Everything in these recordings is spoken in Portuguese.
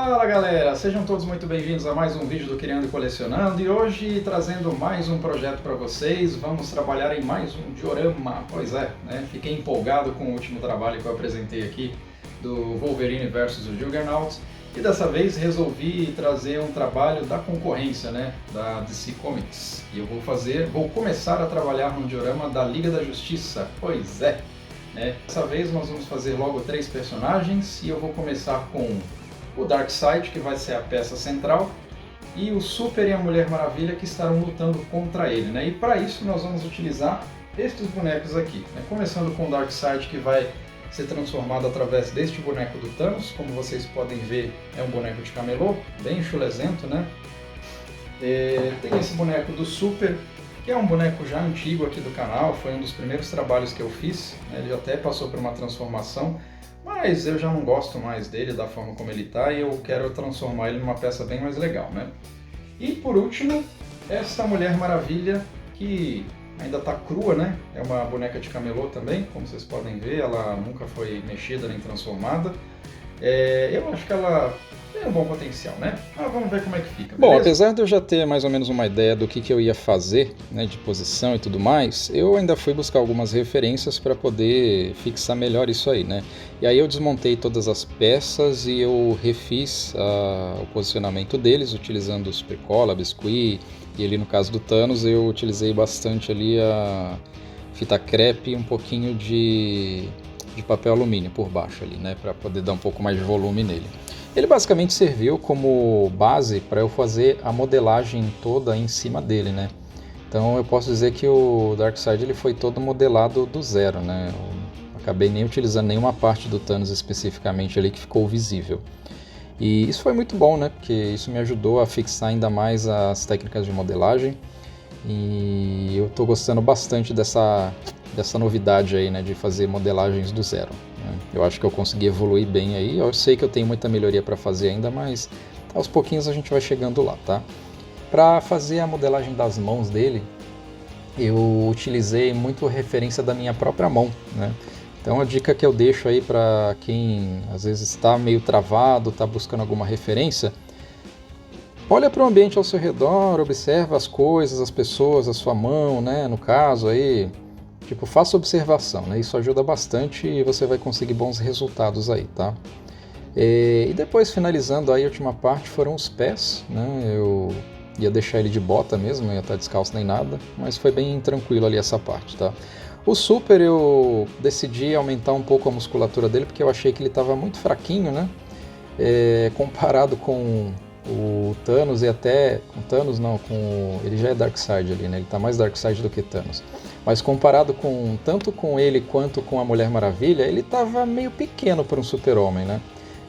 Fala galera, sejam todos muito bem-vindos a mais um vídeo do Criando e Colecionando, e hoje trazendo mais um projeto para vocês. Vamos trabalhar em mais um diorama. Pois é, né? Fiquei empolgado com o último trabalho que eu apresentei aqui do Wolverine versus o Juggernaut, e dessa vez resolvi trazer um trabalho da concorrência, né, da DC Comics. E eu vou começar a trabalhar num diorama da Liga da Justiça. Pois é, né? Dessa vez nós vamos fazer logo 3 personagens, e eu vou começar com o Darkseid, que vai ser a peça central, e o Super e a Mulher Maravilha, que estarão lutando contra ele, né? E para isso nós vamos utilizar estes bonecos aqui, né? Começando com o Darkseid, que vai ser transformado através deste boneco do Thanos. Como vocês podem ver, é um boneco de camelô, bem chulesento, né? Tem esse boneco do Super, que é um boneco já antigo aqui do canal, foi um dos primeiros trabalhos que eu fiz, né? Ele até passou por uma transformação, mas eu já não gosto mais dele, da forma como ele está, e eu quero transformar ele numa peça bem mais legal, né? E por último, essa Mulher Maravilha, que ainda está crua, né? É uma boneca de camelô também, como vocês podem ver, ela nunca foi mexida nem transformada. Eu acho que ela tem um bom potencial, né? Mas vamos ver como é que fica, beleza? Bom, apesar de eu já ter mais ou menos uma ideia do que eu ia fazer, né, de posição e tudo mais, eu ainda fui buscar algumas referências para poder fixar melhor isso aí, né? E aí eu desmontei todas as peças e eu refiz o posicionamento deles, utilizando o Supercola, Biscuit, e ali no caso do Thanos eu utilizei bastante ali a fita crepe e um pouquinho de papel alumínio por baixo ali, né, para poder dar um pouco mais de volume nele. Ele basicamente serviu como base para eu fazer a modelagem toda em cima dele, né? Então eu posso dizer que o Darkseid ele foi todo modelado do zero, né? Eu acabei nem utilizando nenhuma parte do Thanos especificamente ali que ficou visível. E isso foi muito bom, né? Porque isso me ajudou a fixar ainda mais as técnicas de modelagem. E eu estou gostando bastante dessa novidade aí, né? De fazer modelagens do zero. Eu acho que eu consegui evoluir bem aí. Eu sei que eu tenho muita melhoria para fazer ainda, mas aos pouquinhos a gente vai chegando lá, tá? Para fazer a modelagem das mãos dele, eu utilizei muito referência da minha própria mão, né? Então a dica que eu deixo aí para quem às vezes está meio travado, está buscando alguma referência, olha para o ambiente ao seu redor, observa as coisas, as pessoas, a sua mão, né? No caso aí, tipo, faça observação, né? Isso ajuda bastante e você vai conseguir bons resultados aí, tá? E depois, finalizando aí a última parte, foram os pés, né? Eu ia deixar ele de bota mesmo, não ia estar descalço nem nada, mas foi bem tranquilo ali essa parte, tá? O Super eu decidi aumentar um pouco a musculatura dele, porque eu achei que ele estava muito fraquinho, né? Comparado com o Thanos, e até com Thanos não, ele já é Darkseid ali, né? Ele tá mais Darkseid do que Thanos. Mas comparado tanto com ele quanto com a Mulher Maravilha, ele tava meio pequeno para um super-homem, né?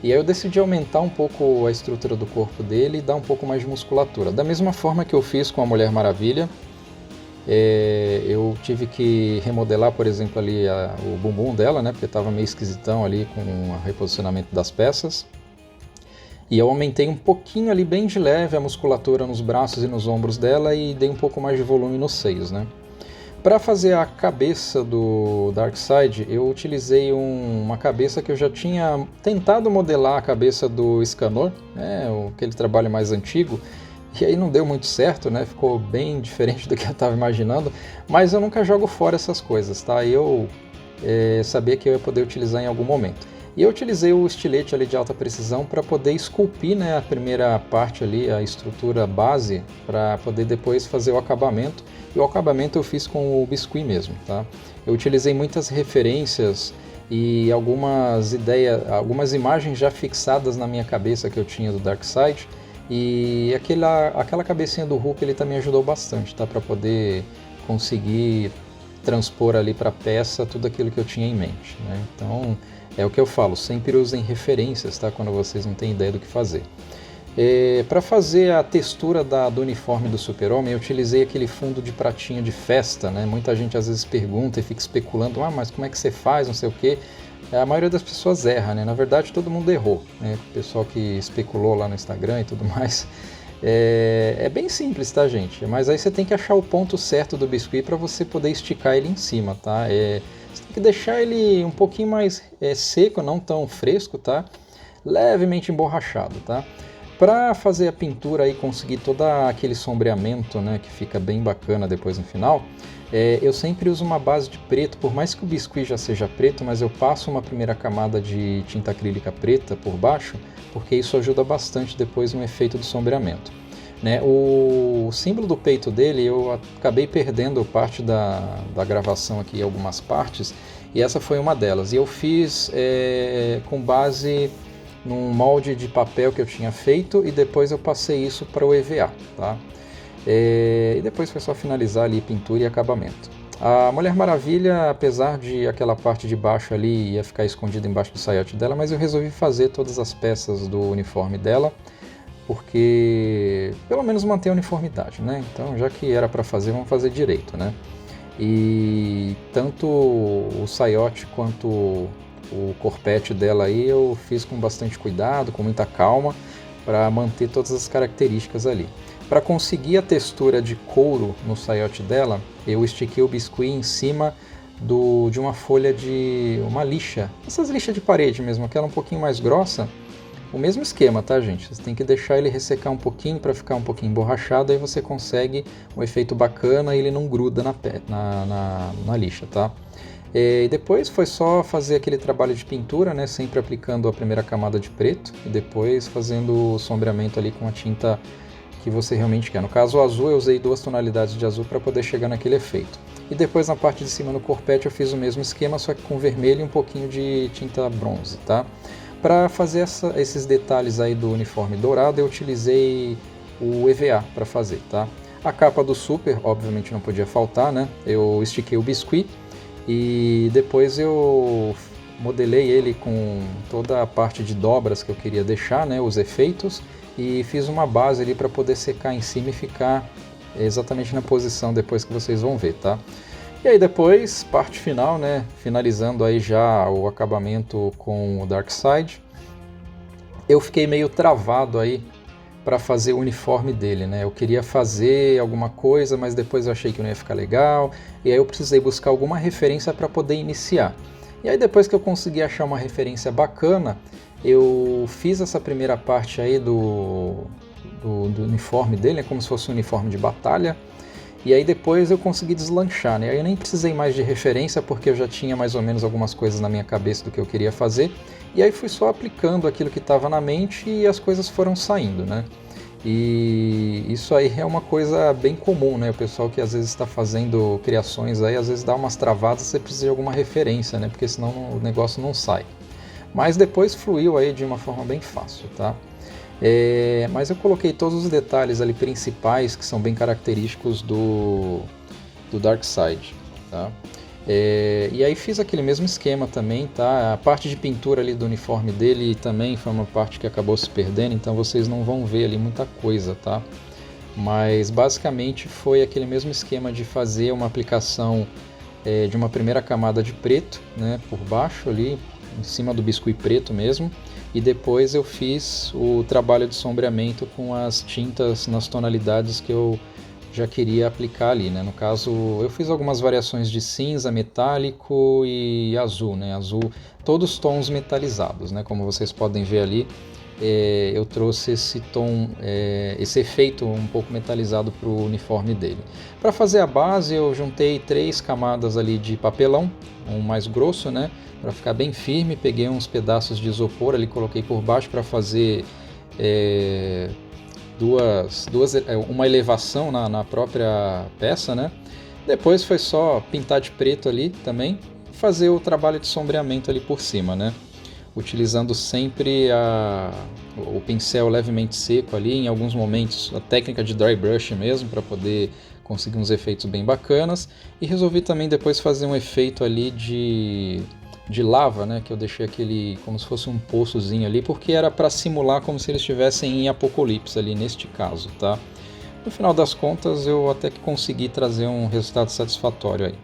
E aí eu decidi aumentar um pouco a estrutura do corpo dele e dar um pouco mais de musculatura. Da mesma forma que eu fiz com a Mulher Maravilha, eu tive que remodelar, por exemplo, ali o bumbum dela, né? Porque tava meio esquisitão ali com o reposicionamento das peças. E eu aumentei um pouquinho ali, bem de leve, a musculatura nos braços e nos ombros dela e dei um pouco mais de volume nos seios, né? Para fazer a cabeça do Darkseid, eu utilizei uma cabeça que eu já tinha tentado modelar a cabeça do Escanor, né? Aquele trabalho mais antigo, e aí não deu muito certo, né? Ficou bem diferente do que eu estava imaginando, mas eu nunca jogo fora essas coisas, tá? Eu sabia que eu ia poder utilizar em algum momento. E eu utilizei o estilete ali de alta precisão para poder esculpir, né, a primeira parte ali, a estrutura base, para poder depois fazer o acabamento. E o acabamento eu fiz com o Biscuit mesmo, tá? Eu utilizei muitas referências e algumas imagens já fixadas na minha cabeça que eu tinha do Darkseid. E aquela cabecinha do Hulk ele também ajudou bastante, tá? Para poder conseguir transpor ali para a peça tudo aquilo que eu tinha em mente, né? Então é o que eu falo, sempre usem referências, tá? Quando vocês não têm ideia do que fazer. Para fazer a textura do uniforme do Super-Homem, eu utilizei aquele fundo de pratinha de festa, né? Muita gente às vezes pergunta e fica especulando, mas como é que você faz, não sei o quê. A maioria das pessoas erra, né? Na verdade todo mundo errou, né? O pessoal que especulou lá no Instagram e tudo mais. É bem simples, tá, gente? Mas aí você tem que achar o ponto certo do biscuit para você poder esticar ele em cima, tá? Você tem que deixar ele um pouquinho mais seco, não tão fresco, tá? levemente emborrachado, tá? Para fazer a pintura e conseguir todo aquele sombreamento, né, que fica bem bacana depois no final, eu sempre uso uma base de preto, por mais que o biscuit já seja preto, mas eu passo uma primeira camada de tinta acrílica preta por baixo, porque isso ajuda bastante depois no efeito do sombreamento. Né, o símbolo do peito dele eu acabei perdendo parte da gravação aqui, algumas partes, e essa foi uma delas. E eu fiz com base num molde de papel que eu tinha feito e depois eu passei isso para o EVA, tá? E depois foi só finalizar ali pintura e acabamento. A Mulher Maravilha, apesar de aquela parte de baixo ali ia ficar escondida embaixo do saiote dela, mas eu resolvi fazer todas as peças do uniforme dela, porque pelo menos manter a uniformidade, né? Então, já que era para fazer, vamos fazer direito, né? E tanto o saiote quanto o corpete dela aí eu fiz com bastante cuidado, com muita calma, para manter todas as características ali. Para conseguir a textura de couro no saiote dela, eu estiquei o biscuit em cima de uma folha de uma lixa, essas lixas de parede mesmo, aquela um pouquinho mais grossa. O mesmo esquema, tá, gente? Você tem que deixar ele ressecar um pouquinho para ficar um pouquinho emborrachado, aí você consegue um efeito bacana e ele não gruda na lixa, tá? E depois foi só fazer aquele trabalho de pintura, né? Sempre aplicando a primeira camada de preto e depois fazendo o sombreamento ali com a tinta que você realmente quer. No caso o azul, eu usei 2 tonalidades de azul para poder chegar naquele efeito. E depois na parte de cima no corpete eu fiz o mesmo esquema, só que com vermelho e um pouquinho de tinta bronze, tá? Para fazer esses detalhes aí do uniforme dourado, eu utilizei o EVA para fazer, tá? A capa do Super, obviamente não podia faltar, né? Eu estiquei o biscuit e depois eu modelei ele com toda a parte de dobras que eu queria deixar, né? Os efeitos, e fiz uma base ali para poder secar em cima e ficar exatamente na posição depois que vocês vão ver, tá? E aí depois, parte final, né, finalizando aí já o acabamento com o Darkseid, eu fiquei meio travado aí para fazer o uniforme dele, né? Eu queria fazer alguma coisa, mas depois eu achei que não ia ficar legal, e aí eu precisei buscar alguma referência para poder iniciar. E aí depois que eu consegui achar uma referência bacana, eu fiz essa primeira parte aí do uniforme dele, como se fosse um uniforme de batalha. E aí depois eu consegui deslanchar, né? Aí eu nem precisei mais de referência porque eu já tinha mais ou menos algumas coisas na minha cabeça do que eu queria fazer. E aí fui só aplicando aquilo que estava na mente e as coisas foram saindo, né? E isso aí é uma coisa bem comum, né? O pessoal que às vezes está fazendo criações aí, às vezes dá umas travadas, você precisa de alguma referência, né? Porque senão o negócio não sai. Mas depois fluiu aí de uma forma bem fácil, tá? Mas eu coloquei todos os detalhes ali principais que são bem característicos do Darkseid, tá? E aí fiz aquele mesmo esquema também, tá? A parte de pintura ali do uniforme dele também foi uma parte que acabou se perdendo, então vocês não vão ver ali muita coisa, tá? Mas basicamente foi aquele mesmo esquema de fazer uma aplicação de uma primeira camada de preto, né, por baixo ali, em cima do biscuit preto mesmo, e depois eu fiz o trabalho de sombreamento com as tintas nas tonalidades que eu já queria aplicar ali, né? No caso, eu fiz algumas variações de cinza, metálico e azul, né? Azul, todos tons metalizados, né? Como vocês podem ver ali, eu trouxe esse tom, esse efeito um pouco metalizado para o uniforme dele. Para fazer a base, eu juntei 3 camadas ali de papelão, um mais grosso, né? Para ficar bem firme, peguei uns pedaços de isopor ali, coloquei por baixo para fazer uma elevação na própria peça, né? Depois foi só pintar de preto ali também, fazer o trabalho de sombreamento ali por cima, né? Utilizando sempre o pincel levemente seco ali, em alguns momentos a técnica de dry brush mesmo, para poder conseguir uns efeitos bem bacanas. E resolvi também depois fazer um efeito ali de lava, né, que eu deixei aquele como se fosse um poçozinho ali, porque era para simular como se eles estivessem em apocalipse ali neste caso, tá? No final das contas eu até que consegui trazer um resultado satisfatório aí.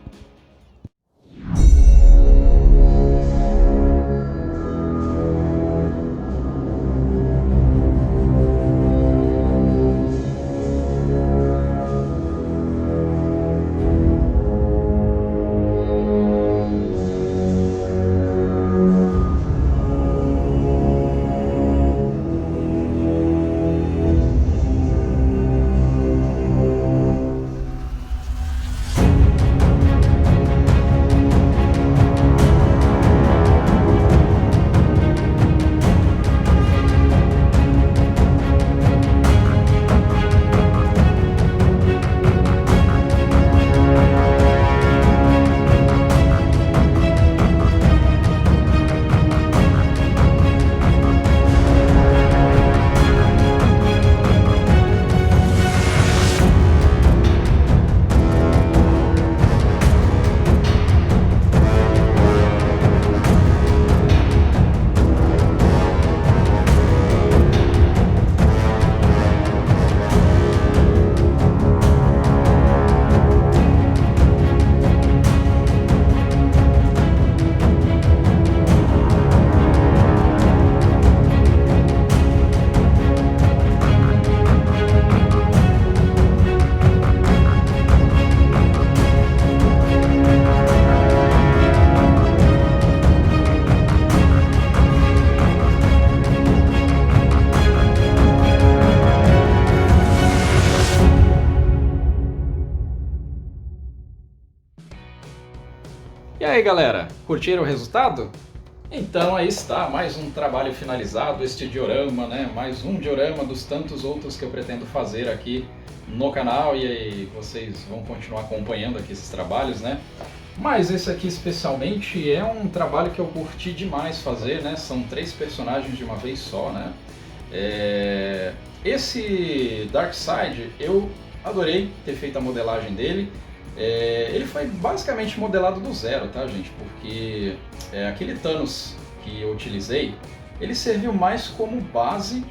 E aí galera, curtiram o resultado? Então aí está, mais um trabalho finalizado, este diorama, né? Mais um diorama dos tantos outros que eu pretendo fazer aqui no canal, e aí vocês vão continuar acompanhando aqui esses trabalhos, né? Mas esse aqui especialmente é um trabalho que eu curti demais fazer, né? São 3 personagens de uma vez só, né? Esse Darkseid eu adorei ter feito a modelagem dele. Ele foi basicamente modelado do zero, tá, gente? Porque aquele Thanos que eu utilizei, ele serviu mais como base,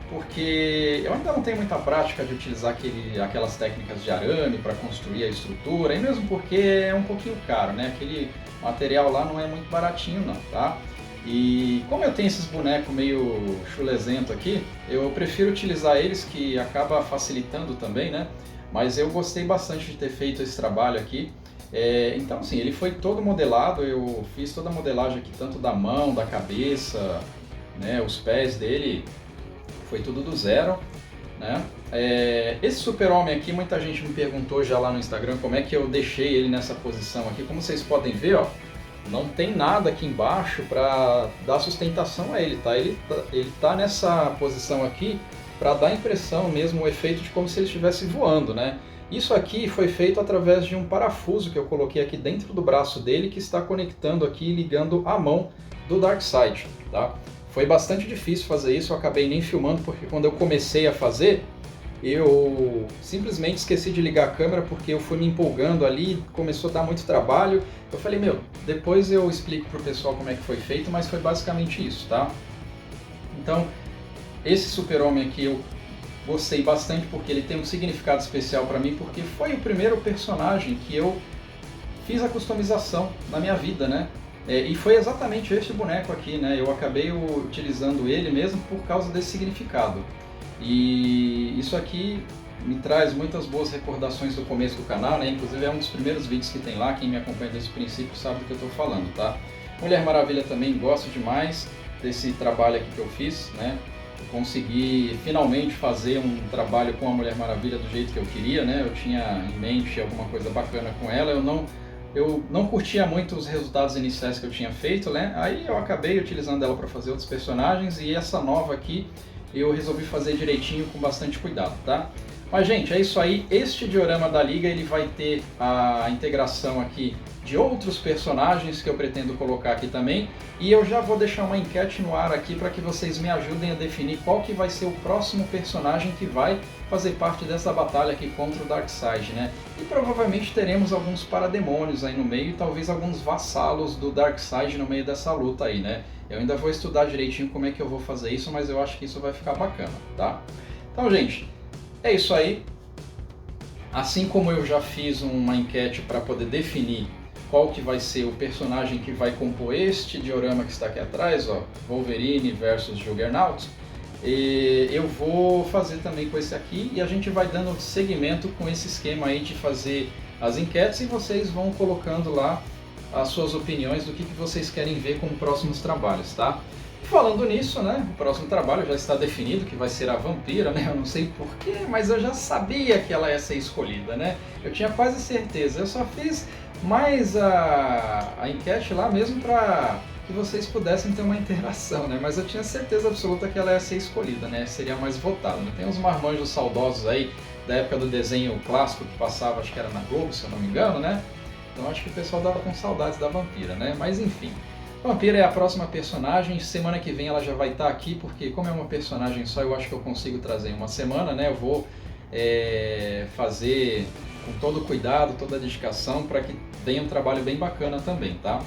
porque eu ainda não tenho muita prática de utilizar aquelas técnicas de arame para construir a estrutura, e mesmo porque é um pouquinho caro, né? Aquele material lá não é muito baratinho não, tá? E como eu tenho esses bonecos meio chulezento aqui, eu prefiro utilizar eles, que acaba facilitando também, né? Mas eu gostei bastante de ter feito esse trabalho aqui. Então assim, ele foi todo modelado, eu fiz toda a modelagem aqui, tanto da mão, da cabeça, né, os pés dele, foi tudo do zero, né? Esse super-homem aqui, muita gente me perguntou já lá no Instagram como é que eu deixei ele nessa posição aqui. Como vocês podem ver, ó, não tem nada aqui embaixo para dar sustentação a ele, tá? Ele tá nessa posição aqui para dar a impressão mesmo, o efeito de como se ele estivesse voando, né? Isso aqui foi feito através de um parafuso que eu coloquei aqui dentro do braço dele, que está conectando aqui e ligando a mão do Darkseid, tá? Foi bastante difícil fazer isso, eu acabei nem filmando, porque quando eu comecei a fazer, eu simplesmente esqueci de ligar a câmera porque eu fui me empolgando ali, começou a dar muito trabalho. Eu falei, depois eu explico pro pessoal como é que foi feito, mas foi basicamente isso, tá? Então, esse super-homem aqui eu gostei bastante porque ele tem um significado especial para mim, porque foi o primeiro personagem que eu fiz a customização na minha vida, né? E foi exatamente este boneco aqui, né? Eu acabei utilizando ele mesmo por causa desse significado. E isso aqui me traz muitas boas recordações do começo do canal, né? Inclusive é um dos primeiros vídeos que tem lá, quem me acompanha desde o princípio sabe do que eu estou falando, tá? Mulher Maravilha também, gosto demais desse trabalho aqui que eu fiz, né? Eu consegui finalmente fazer um trabalho com a Mulher Maravilha do jeito que eu queria, né? Eu tinha em mente alguma coisa bacana com ela, eu não curtia muito os resultados iniciais que eu tinha feito, né? Aí eu acabei utilizando ela para fazer outros personagens, e essa nova aqui eu resolvi fazer direitinho, com bastante cuidado, tá? Mas gente, é isso aí. Este diorama da Liga, ele vai ter a integração aqui de outros personagens que eu pretendo colocar aqui também, e eu já vou deixar uma enquete no ar aqui para que vocês me ajudem a definir qual que vai ser o próximo personagem que vai fazer parte dessa batalha aqui contra o Darkseid, né? E provavelmente teremos alguns parademônios aí no meio e talvez alguns vassalos do Darkseid no meio dessa luta aí, né? Eu ainda vou estudar direitinho como é que eu vou fazer isso, mas eu acho que isso vai ficar bacana, tá? Então, gente, é isso aí. Assim como eu já fiz uma enquete para poder definir qual que vai ser o personagem que vai compor este diorama que está aqui atrás, ó, Wolverine versus Juggernaut, eu vou fazer também com esse aqui, e a gente vai dando seguimento com esse esquema aí de fazer as enquetes, e vocês vão colocando lá as suas opiniões do que vocês querem ver como próximos trabalhos, tá? Falando nisso, né, o próximo trabalho já está definido, que vai ser a Vampira, né? Eu não sei porquê, mas eu já sabia que ela ia ser escolhida, né? Eu tinha quase certeza, eu só fiz mais a enquete lá mesmo para que vocês pudessem ter uma interação, né? Mas eu tinha certeza absoluta que ela ia ser escolhida, né? Seria mais votada, né? Tem uns marmanjos saudosos aí da época do desenho clássico que passava, acho que era na Globo, se eu não me engano, né? Então acho que o pessoal dava com saudades da Vampira, né? Mas enfim, Vampira é a próxima personagem. Semana que vem ela já vai estar aqui, porque como é uma personagem só, eu acho que eu consigo trazer em uma semana, né? Eu vou fazer com todo o cuidado, toda a dedicação, para que venha um trabalho bem bacana também, tá?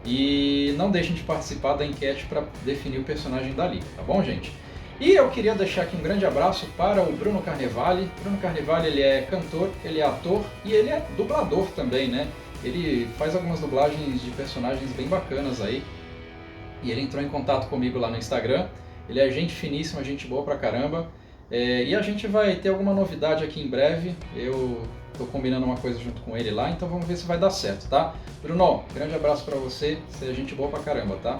E não deixem de participar da enquete para definir o personagem da Liga, tá bom, gente? E eu queria deixar aqui um grande abraço para o Bruno Carnevale. Bruno Carnevale, ele é cantor, ele é ator e ele é dublador também, né? Ele faz algumas dublagens de personagens bem bacanas aí. E ele entrou em contato comigo lá no Instagram. Ele é gente finíssima, gente boa pra caramba. E a gente vai ter alguma novidade aqui em breve. Eu tô combinando uma coisa junto com ele lá, então vamos ver se vai dar certo, tá? Bruno, grande abraço pra você, você é gente boa pra caramba, tá?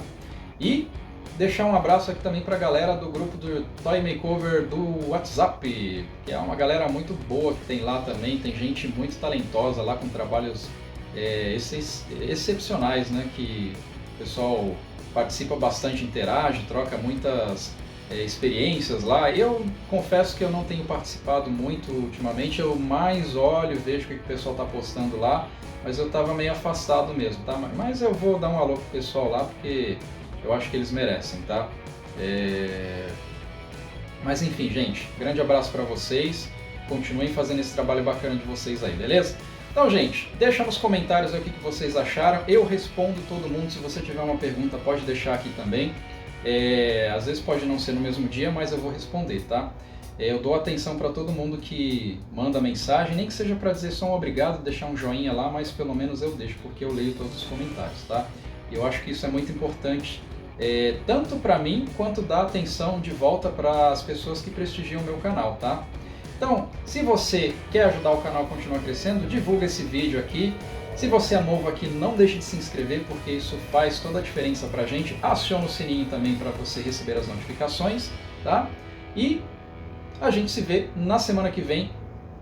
E deixar um abraço aqui também pra galera do grupo do Toy Makeover do WhatsApp, que é uma galera muito boa que tem lá também, tem gente muito talentosa lá com trabalhos excepcionais, né? Que o pessoal participa bastante, interage, troca muitas experiências lá. Eu confesso que eu não tenho participado muito ultimamente, eu mais olho, vejo o que o pessoal está postando lá, mas eu estava meio afastado mesmo, tá? Mas eu vou dar um alô pro pessoal lá, porque eu acho que eles merecem, tá? Mas enfim, gente, grande abraço para vocês, continuem fazendo esse trabalho bacana de vocês aí, beleza? Então, gente, deixa nos comentários aí o que vocês acharam, eu respondo todo mundo, se você tiver uma pergunta pode deixar aqui também. Às vezes pode não ser no mesmo dia, mas eu vou responder, tá? Eu dou atenção para todo mundo que manda mensagem, nem que seja para dizer só um obrigado, deixar um joinha lá, mas pelo menos eu deixo, porque eu leio todos os comentários, tá? E eu acho que isso é muito importante, tanto para mim, quanto dar atenção de volta para as pessoas que prestigiam o meu canal, tá? Então, se você quer ajudar o canal a continuar crescendo, divulga esse vídeo aqui. Se você é novo aqui, não deixe de se inscrever, porque isso faz toda a diferença pra gente. Aciona o sininho também para você receber as notificações, tá? E a gente se vê na semana que vem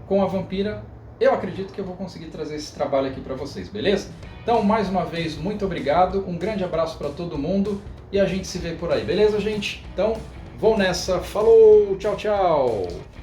com a Vampira. Eu acredito que eu vou conseguir trazer esse trabalho aqui para vocês, beleza? Então, mais uma vez, muito obrigado, um grande abraço para todo mundo e a gente se vê por aí, beleza, gente? Então, vou nessa, falou, tchau, tchau!